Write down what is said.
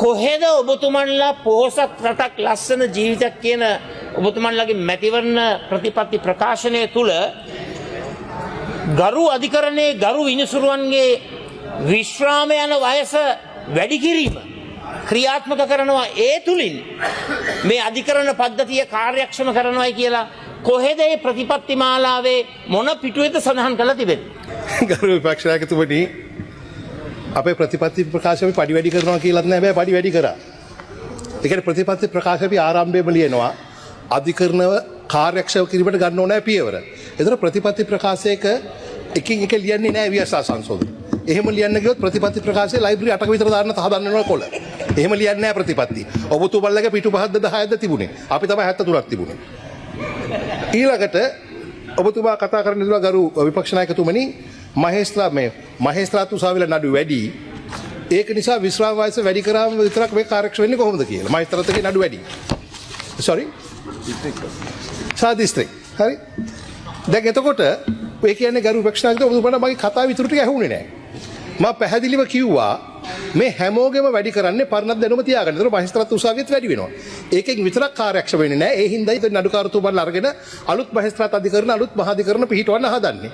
කොහෙද ඔබතුමන්ලා පොහොසත් රටක් ලස්සන ජීවිතයක් කියන ඔබතුමන්ලාගේ මැතිවරණ ප්‍රතිපත්ති ප්‍රකාශනය තුළ ගරු අධිකරණයේ ගරු විනිසුරුවන්ගේ විශ්‍රාම යන වයස වැඩි කිරීම ක්‍රියාත්මක කරනවා ඒ තුලින් මේ අධිකරණ පද්ධතිය කාර්යක්ෂම කරනවායි කියලා කොහෙද මේ ප්‍රතිපත්ති මාලාවේ මොන පිටුවේද සඳහන් කරලා තිබෙන්නේ? ගරු විපක්ෂ නායකතුමනි, අපේ ප්‍රතිපත්ති ප්‍රකාශ අපි පඩි වැඩි කරනවා කියලාත් නෑ, හැබැයි පඩි වැඩි කරා. ඒ කියන්නේ ප්‍රතිපත්ති ප්‍රකාශ අපි ආරම්භයේම ලියනවා අධිකරණව කාර්යක්ෂම කිරීමට ගන්න ඕනෑ පියවර. ඒතර ප්‍රතිපත්ති ප්‍රකාශයක එකින් එක ලියන්නේ නෑ ව්‍යවස්ථා සංශෝධන. එහෙම ලියන්න ගියොත් ප්‍රතිපත්ති ප්‍රකාශයේ ලයිබ්‍රරි 8ක විතර දාන්න හදන්න වෙනවා කොළ. එහෙම ලියන්නේ නෑ ප්‍රතිපත්ති. ඔබතුමන්ලගේ පිටු 5ද 10ද තිබුණේ. අපි තමයි 73ක් තිබුණේ. ඊළඟට ඔබතුමා කතා කරන්න ඉඳලා ගරු විපක්ෂ නායකතුමනි, මහේස්ත්‍රාත් උසාවිල නඩු වැඩි. ඒක නිසා විශ්‍රාම වයස වැඩි කරාම විතරක් මේ කාර්යක්ෂම වෙන්නේ කොහොමද කියලා. මහේස්ත්‍රාත්ගේ නඩු වැඩි. sorry. දිස්ත්‍රික්. හරි. දැන් එතකොට ඔය කියන්නේ ගරු විපක්ෂ නායකතුමා ඔබතුමාට මගේ කතාව විතර ටික ඇහුනේ නැහැ. මම පැහැදිලිව කිව්වා මේ හැමෝගෙම වැඩි කරන්නේ පරණක් දැනුම තියාගන්න. ඒතර මහේස්ත්‍රාත් උසාවියත් වැඩි වෙනවා. ඒකෙන් විතරක් කාර්යක්ෂම වෙන්නේ නැහැ. ඒ හින්දායි නඩුකාරතුමාලා අරගෙන අලුත් මහේස්ත්‍රාත් අධිකරණ අලුත් මහාධිකරණ පිහිටවන්න හදන්නේ.